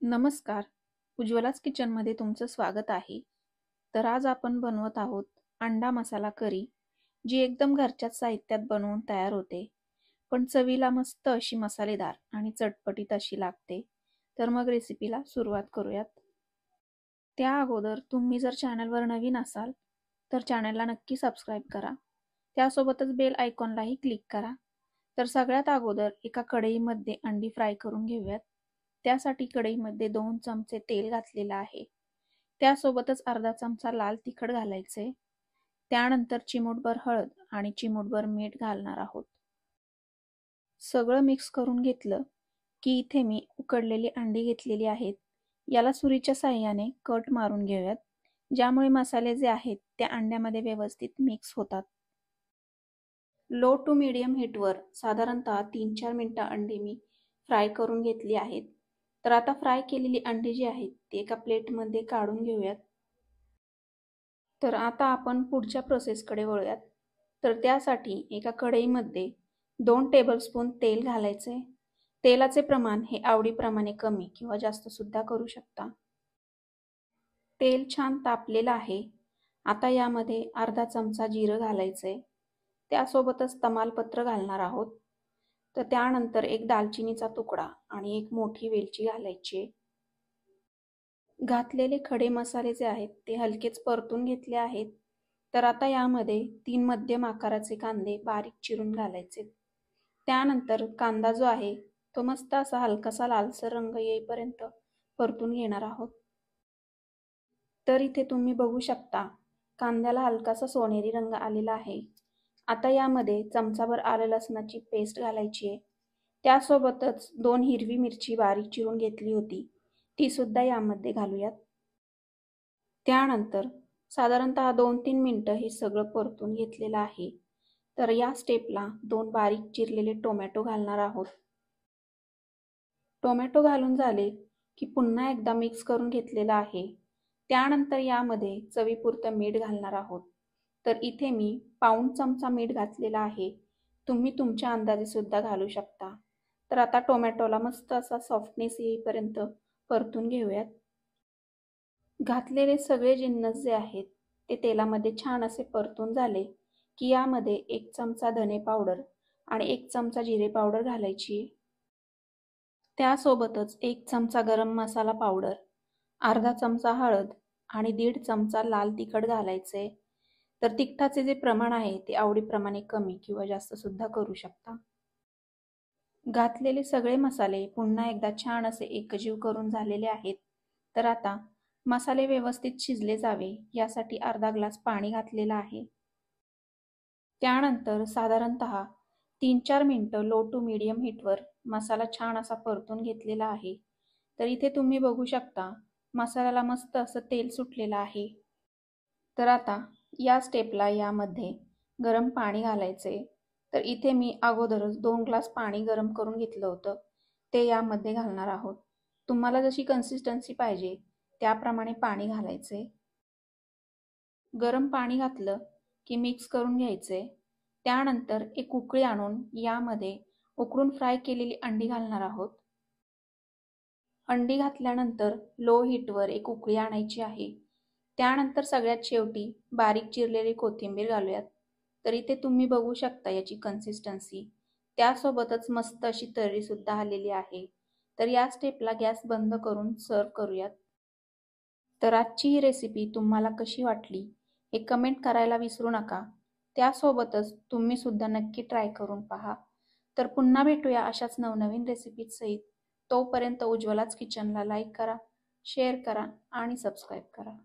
नमस्कार. उज्ज्वलाच किचनमध्ये तुमचं स्वागत आहे. तर आज आपण बनवत आहोत अंडा मसाला करी, जी एकदम घरच्याच साहित्यात बनवून तयार होते, पण चवीला मस्त अशी मसालेदार आणि चटपटीत अशी लागते. तर मग रेसिपीला सुरुवात करूयात. त्या अगोदर तुम्ही जर चॅनलवर नवीन असाल तर चॅनलला नक्की सबस्क्राईब करा. त्यासोबतच बेल आयकॉनलाही क्लिक करा. तर सगळ्यात अगोदर एका कढईमध्ये अंडी फ्राय करून घेऊयात. त्यासाठी कढईमध्ये 2 चमचे तेल घातलेलं आहे. त्यासोबतच अर्धा चमचा लाल तिखट घालायचे. त्यानंतर चिमूटभर हळद आणि चिमूटभर मीठ घालणार आहोत. सगळं मिक्स करून घेतलं की इथे मी उकडलेली अंडी घेतलेली आहेत. याला सुरीच्या साहाय्याने कट मारून घेऊयात, ज्यामुळे मसाले जे आहेत त्या अंड्यामध्ये व्यवस्थित मिक्स होतात. लो टू मीडियम हीटवर साधारणतः 3-4 मिनिटं अंडी मी फ्राय करून घेतली आहेत. तर आता फ्राय केलेली अंडी जी आहेत ती एका प्लेटमध्ये काढून घेऊयात. तर आता आपण पुढच्या प्रोसेसकडे वळूयात. तर त्यासाठी एका कढईमध्ये 2 टेबलस्पून तेल घालायचे. तेलाचे प्रमाण हे आवडीप्रमाणे कमी किंवा जास्त सुद्धा करू शकता. तेल छान तापलेलं आहे. आता यामध्ये अर्धा चमचा जिरं घालायचे. त्यासोबतच तमालपत्र घालणार आहोत. तर त्यानंतर एक दालचिनीचा तुकडा आणि एक मोठी वेलची घालायची. घातलेले खडे मसाले जे आहेत ते हलकेच परतून घेतले आहेत. तर आता यामध्ये 3 मध्यम आकाराचे कांदे बारीक चिरून घालायचे. त्यानंतर कांदा जो आहे तो मस्त असा हलकासा लालसर रंग येईपर्यंत परतून घेणार आहोत. तर इथे तुम्ही बघू शकता कांद्याला हलकासा सोनेरी रंग आलेला आहे. आता यामध्ये चमचाभर आलं लसणाची पेस्ट घालायची आहे. त्यासोबतच 2 हिरवी मिरची बारीक चिरून घेतली होती, ती सुद्धा यामध्ये घालूयात. त्यानंतर साधारणतः 2-3 मिनिटं हे सगळं परतून घेतलेलं आहे. तर या स्टेपला 2 बारीक चिरलेले टोमॅटो घालणार आहोत. टोमॅटो घालून झाले की पुन्हा एकदा मिक्स करून घेतलेलं आहे. त्यानंतर यामध्ये चवीपुरतं मीठ घालणार आहोत. तर इथे मी पाऊण चमचा मीठ घातलेला आहे. तुम्ही तुमच्या अंदाजे सुद्धा घालू शकता. तर आता टोमॅटोला मस्त असा सॉफ्टनेस येईपर्यंत परतून घेऊयात. घातलेले सगळे जिन्नस जे आहेत ते तेलामध्ये छान असे परतून झाले की यामध्ये 1 चमचा धने पावडर आणि 1 चमचा जिरे पावडर घालायची. त्यासोबतच 1 चमचा गरम मसाला पावडर, अर्धा चमचा हळद आणि 1.5 चमचा लाल तिखट घालायचे. तर तिखटाचे जे प्रमाण आहे ते आवडीप्रमाणे कमी किंवा जास्त सुद्धा करू शकता. घातलेले सगळे मसाले पुन्हा एकदा छान असे एकजीव करून झालेले आहेत. तर आता मसाले व्यवस्थित शिजले जावे यासाठी अर्धा ग्लास पाणी घातलेलं आहे. त्यानंतर साधारणतः 3-4 मिनिटं लो टू मीडियम हीटवर मसाला छान असा परतून घेतलेला आहे. तर इथे तुम्ही बघू शकता मसाल्याला मस्त असं तेल सुटलेलं आहे. तर आता या स्टेपला यामध्ये गरम पाणी घालायचे. तर इथे मी अगोदरच 2 ग्लास पाणी गरम करून घेतलं होतं, ते यामध्ये घालणार आहोत. तुम्हाला जशी कन्सिस्टन्सी पाहिजे त्याप्रमाणे पाणी घालायचे. गरम पाणी घातलं की मिक्स करून घ्यायचे. त्यानंतर एक उकळी आणून यामध्ये उकडून फ्राय केलेली अंडी घालणार आहोत. अंडी घातल्यानंतर लो हीटवर एक उकळी आणायची आहे. त्यानंतर सगळ्यात शेवटी बारीक चिरलेली कोथिंबीर घालूयात. तर इथे तुम्ही बघू शकता याची कन्सिस्टन्सी. त्यासोबतच मस्त अशी तर्री सुद्धा आलेली आहे. तर या स्टेपला गॅस बंद करून सर्व करूयात. तर आजची ही रेसिपी तुम्हाला कशी वाटली हे कमेंट करायला विसरू नका. त्यासोबतच तुम्ही सुद्धा नक्की ट्राय करून पहा. तर पुन्हा भेटूया अशाच नवनवीन रेसिपीज सहित. तोपर्यंत उज्ज्वलाच किचनला लाईक करा, शेअर करा आणि सबस्क्राईब करा.